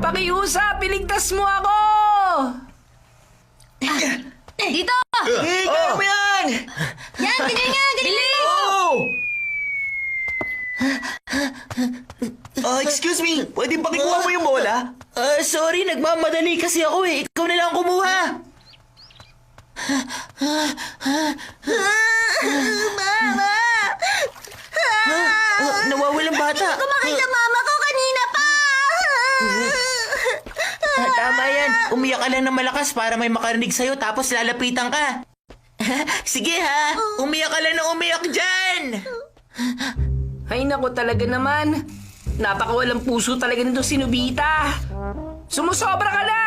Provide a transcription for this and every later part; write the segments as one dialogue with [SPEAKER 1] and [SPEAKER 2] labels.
[SPEAKER 1] Pakiusap, piligtas mo ako!
[SPEAKER 2] Dito!
[SPEAKER 3] Kaya mo yan!
[SPEAKER 2] Yan, ganyan nga, ganyan mo!
[SPEAKER 3] Excuse me, pwede pakikuha mo yung bola? Sorry, nagmamadali kasi ako eh. Ikaw na lang kumuha.
[SPEAKER 2] Mama!
[SPEAKER 3] Nawawalang bata.
[SPEAKER 2] Kumakita mama ko kanina pa!
[SPEAKER 3] Tama yan. Umiyak ka lang ng malakas para may makarinig sa'yo tapos lalapitan ka. Sige ha, umiyak ka lang ng umiyak dyan.
[SPEAKER 1] Ay nako talaga naman. Napakawalang puso talaga nitong si Nobita. Sumusobra ka na!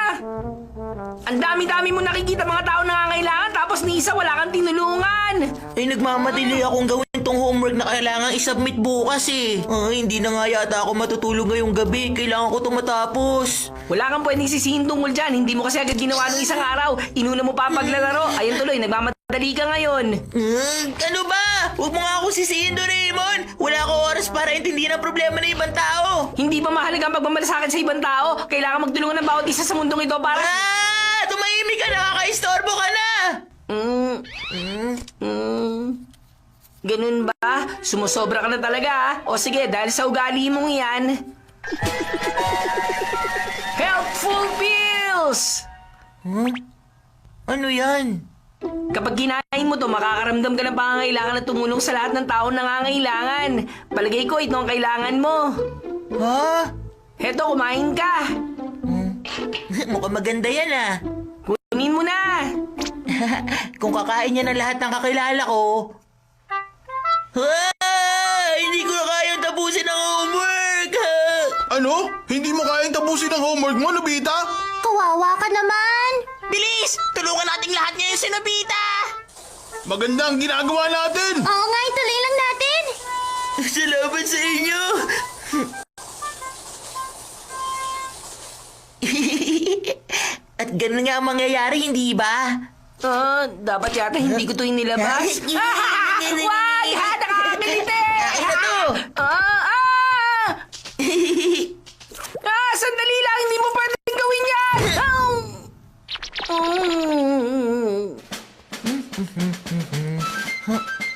[SPEAKER 1] Ang dami-dami mo nakikita mga tao nangangailangan tapos ni isa wala kang tinulungan.
[SPEAKER 3] Ay, nagmamadali akong gawin tong homework na kailangan isubmit bukas eh. Ay, hindi na nga yata ako matutulog ngayong gabi. Kailangan ko itong matapos.
[SPEAKER 1] Wala kang pwedeng sisihin tungkol dyan. Hindi mo kasi agad ginawa nung isang araw. Inuna mo pa ang paglalaro. Ayun tuloy, nagmamadali ka ngayon.
[SPEAKER 3] Ano ba? Huwag mo nga ako sisihin, Doraemon. Wala akong oras para intindihan ang problema ng ibang tao.
[SPEAKER 1] Hindi ba mahalaga ang pagmamalasakit sa ibang tao? Kailangan magtulungan ng bawat isa sa mundong ito para...
[SPEAKER 3] Tumahimik ka! Nakakaistorbo ka na!
[SPEAKER 1] Ganun ba? Sumusobra ka na talaga ah. O sige, dahil sa ugali mong yan... Helpful Pills!
[SPEAKER 3] Ano yan?
[SPEAKER 1] Kapag kinain mo to, makakaramdam ka ng pangangailangan na tumulong sa lahat ng tao nangangailangan. Palagay ko, ito ang kailangan mo.
[SPEAKER 3] Ha?
[SPEAKER 1] Heto, kumain ka.
[SPEAKER 3] Mukhang maganda yan ah.
[SPEAKER 1] Kunin mo na.
[SPEAKER 3] Kung kakain niya ng lahat ng kakilala ko... Hindi ko na kayang tapusin ang homework!
[SPEAKER 4] Ano? Hindi mo kayang tapusin ang homework mo, Nobita?
[SPEAKER 2] Kawawa ka naman!
[SPEAKER 3] Bilis! Tulungan nating lahat ngayon si Nobita!
[SPEAKER 4] Maganda ang ginagawa natin!
[SPEAKER 2] Oo nga, ituloy lang natin!
[SPEAKER 3] Salamat sa inyo! At ganun nga ang mangyayari, hindi ba?
[SPEAKER 1] Dapat yata hindi ko to inilabas. Wag! Ha! Nakakakiliti!
[SPEAKER 3] Ito to!
[SPEAKER 1] Sandali lang! Hindi mo pwedeng gawin yan!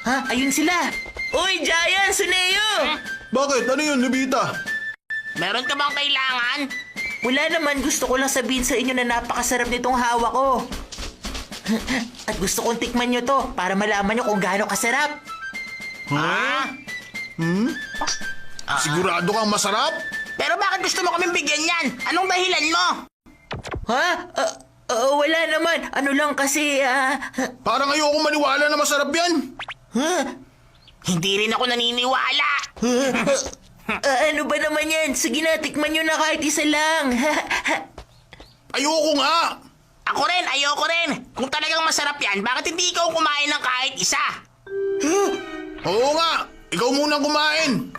[SPEAKER 3] Ha? Ayun sila! Uy, Giant! Suneo!
[SPEAKER 4] Bakit? Ano yun, Nobita?
[SPEAKER 3] Meron ka bang kailangan? Wala naman. Gusto ko lang sabihin sa inyo na napakasarap nitong hawak ko. At gusto kong tikman nyo to para malaman nyo kung gaano kasarap.
[SPEAKER 4] Sigurado kang masarap?
[SPEAKER 3] Pero bakit gusto mo kaming bigyan yan? Anong dahilan mo? Ha? Wala naman. Ano lang kasi,
[SPEAKER 4] Parang ayoko maniwala na masarap yan.
[SPEAKER 3] Hindi rin ako naniniwala. Ano ba naman yan? Sige na, tikman nyo na kahit isa lang.
[SPEAKER 4] Ayoko nga.
[SPEAKER 3] Ako rin, ayoko rin. Kung talagang masarap yan, bakit hindi ikaw kumain ng kahit isa?
[SPEAKER 4] Oo nga. Ikaw muna kumain.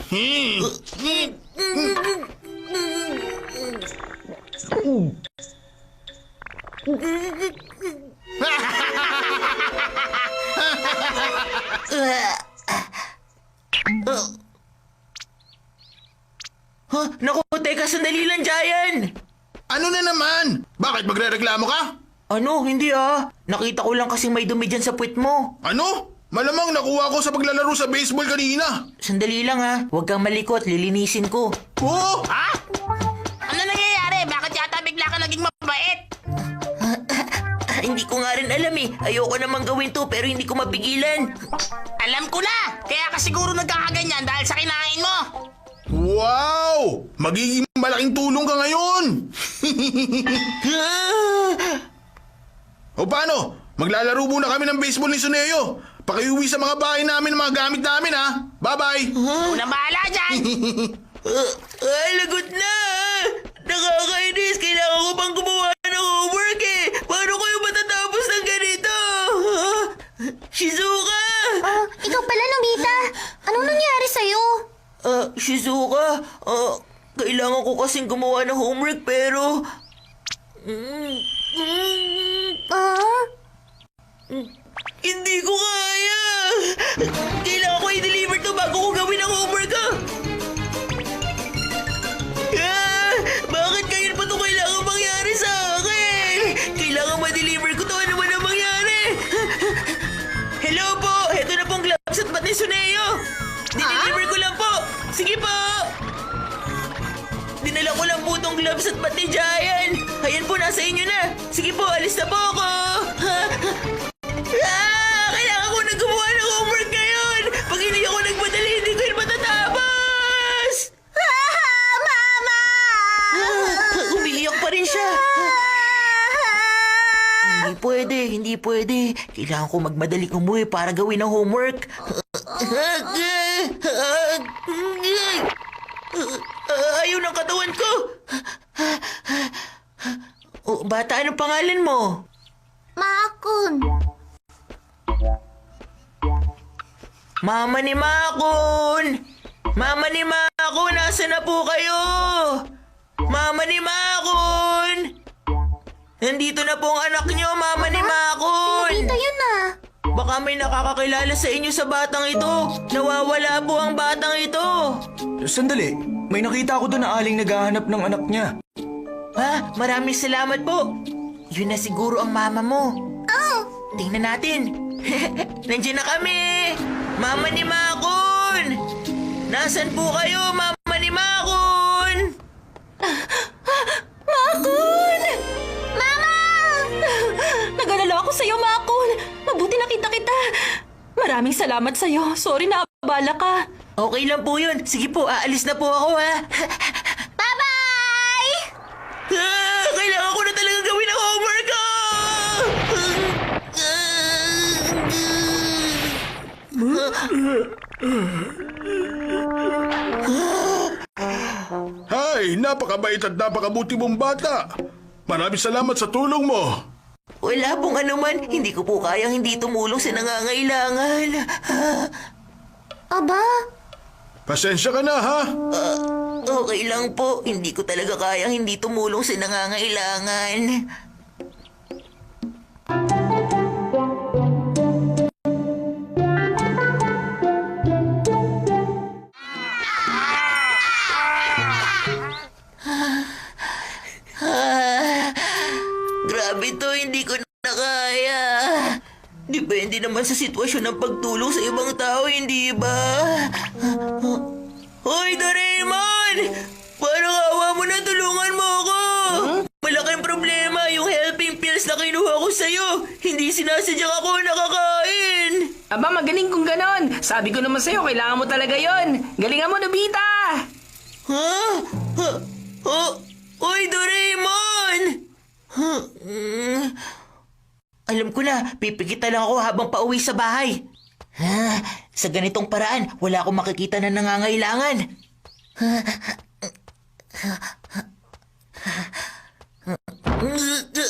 [SPEAKER 3] Naku, teka, sandali lang, Giant.
[SPEAKER 4] Ano na naman? Bakit magre-reklamo ka?
[SPEAKER 3] Ano? Hindi Nakita ko lang kasing may dumi dyan sa puwit mo.
[SPEAKER 4] Ano? Malamang nakuha ko sa paglalaro sa baseball kanina.
[SPEAKER 3] Sandali lang Huwag kang malikot, lilinisin ko.
[SPEAKER 4] Oh!
[SPEAKER 3] Ha? Ano nangyayari? Bakit yata bigla ka naging mabait? Hindi ko nga rin alam Ayoko namang gawin to pero hindi ko mapigilan. Alam ko na! Kaya ka siguro nagkakaganyan dahil sa kinain mo.
[SPEAKER 4] Wow! Magiging malaking tulong ka ngayon! O paano? Maglalaro muna kami ng baseball ni Suneo. Pakiuwi sa mga bahay namin ng mga gamit namin ha. Bye-bye!
[SPEAKER 3] Unang bahala dyan! Lagot na! Nakakainis! Kailangan ko pang gumawa ng homework Paano kayo matatapos ng ganito? Shizuka!
[SPEAKER 2] Ikaw pala, Nobita! Anong nangyari sa'yo?
[SPEAKER 3] Shizuka, kailangan ko kasing gumawa ng homework pero... Hindi ko kaya! Kailangan ko i-deliver to bago ko gawin ang homework Suneo! Dineliver ko lang po! Sige po! Dinala ko lang po tong gloves at pati Giant! Ayan po, nasa inyo na! Sige po, alis na po ako! Kailangan ko na gumawa ng homework ngayon! Pag hindi ako nagmadali, hindi ko yun matatapos!
[SPEAKER 2] Mama!
[SPEAKER 3] Umiiyak pa rin siya! Hindi pwede. Kailangan ko magmadaling umuwi para gawin ang homework. Ayaw ng katawan ko. Oh, bata, anong pangalan mo?
[SPEAKER 2] Makun!
[SPEAKER 3] Mama ni Makun! Mama ni Makun, nasa na po kayo? Mama ni Makun! Nandito na po ang anak niyo, Mama ni Makun!
[SPEAKER 2] Tita yun ah!
[SPEAKER 3] Baka may nakakakilala sa inyo sa batang ito. Nawawala po ang batang ito.
[SPEAKER 5] Sandali, may nakita ako doon na aling naghahanap ng anak niya.
[SPEAKER 3] Ha? Maraming salamat po. Yun na siguro ang mama mo.
[SPEAKER 2] Oh!
[SPEAKER 3] Tingnan natin. Nandiyan na kami. Mama ni Makun! Nasaan po kayo, Mama ni Makun?
[SPEAKER 2] Makun! Mama! Nag-alala ako sa'yo, Makun. Mabuti nakita kita. Maraming salamat sa'yo. Sorry na abala ka.
[SPEAKER 3] Okay lang po yun. Sige po, aalis na po ako, ha?
[SPEAKER 2] Bye-bye!
[SPEAKER 3] Kailangan ko na talaga gawin ang homework ko!
[SPEAKER 4] Hay, napakabait at napakabuti mong bata. Maraming salamat sa tulong mo.
[SPEAKER 3] Wala pong anuman. Hindi ko po kayang hindi tumulong sa nangangailangan.
[SPEAKER 2] Aba?
[SPEAKER 4] Pasensya ka na, ha?
[SPEAKER 3] Okay lang po. Hindi ko talaga kayang hindi tumulong sa nangangailangan. Grabe to, hindi ko na kaya. Depende naman sa sitwasyon ng pagtulong sa ibang tao, hindi ba? Hoy, Doraemon! Parang awa mo na, tulungan mo ako! Malaking problema yung helping pills na kinuha ko sa'yo. Hindi sinasadyang ako nakakain.
[SPEAKER 1] Aba, magaling kung ganon. Sabi ko naman sa'yo, kailangan mo talaga yon. Galingan mo, Nobita!
[SPEAKER 3] Ha? Hoy, Doraemon! Alam ko na, pipikita lang ako habang pauwi sa bahay. Sa ganitong paraan, wala akong makikita na nangangailangan.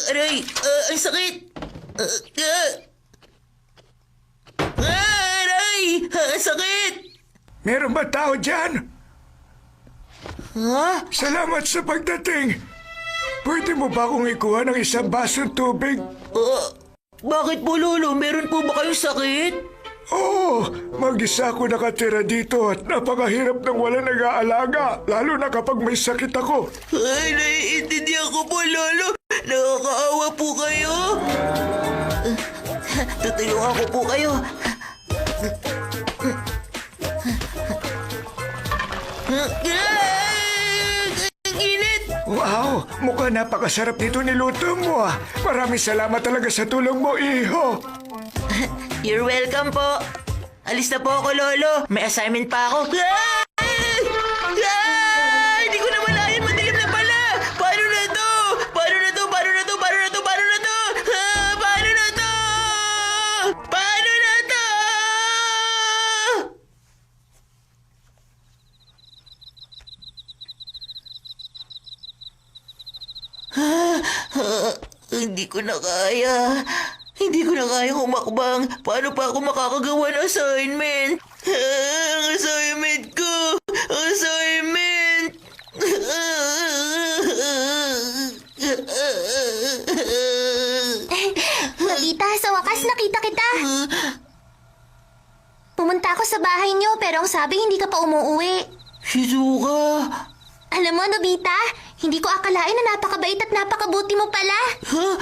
[SPEAKER 3] Aray, ang sakit! Aray, ang sakit!
[SPEAKER 5] Meron ba tao dyan?
[SPEAKER 3] Ha?
[SPEAKER 5] Salamat sa pagdating. Pwede mo ba akong ikuha ng isang basong tubig?
[SPEAKER 3] Bakit po, Lolo? Meron po ba kayong sakit?
[SPEAKER 5] Oo, mag-isa ako nakatira dito at napakahirap ng wala nag-aalaga, lalo na kapag may sakit ako.
[SPEAKER 3] Ay, naiintindihan ko po, Lolo. Nakakaawa po kayo. Tutulungan ko po kayo. Ang init!
[SPEAKER 5] Wow, mukhang napakasarap nito niluto mo ah. Maraming salamat talaga sa tulong mo, iho.
[SPEAKER 3] You're welcome po. Alis na po ako, Lolo. May assignment pa ako. Hindi ko na malayan. Madilim na pala. Paano na to? Paano na to? Paano na to? Paano na to? Paano na to? Paano na to? Paano na to? Hindi ko na kaya. Hindi ko na kaya humakbang. Paano pa ako makakagawa ng assignment? Ang assignment ko! Ang assignment!
[SPEAKER 2] Nobita, sa wakas nakita kita. Pumunta ako sa bahay niyo pero ang sabi hindi ka pa umuwi.
[SPEAKER 3] Shizuka!
[SPEAKER 2] Alam mo, Nobita, hindi ko akalain na napakabait at napakabuti mo pala.
[SPEAKER 3] Huh?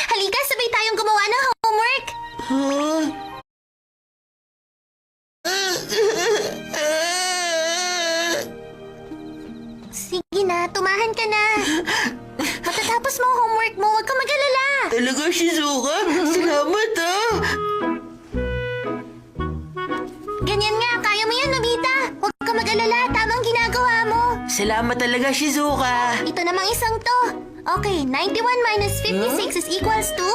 [SPEAKER 2] Halika, sabay tayong gumawa ng homework.
[SPEAKER 3] Huh?
[SPEAKER 6] tumahan ka na. Matatapos mo ang homework mo, huwag ka mag-alala.
[SPEAKER 3] Talaga, Shizuka? Salamat, ah!
[SPEAKER 6] Ganyan nga, kaya mo yan, Nobita. Huwag ka mag-alala, tamang ginagawa mo.
[SPEAKER 3] Salamat talaga, Shizuka.
[SPEAKER 6] Ito namang isang to. Okay, 91 minus 56 is equals to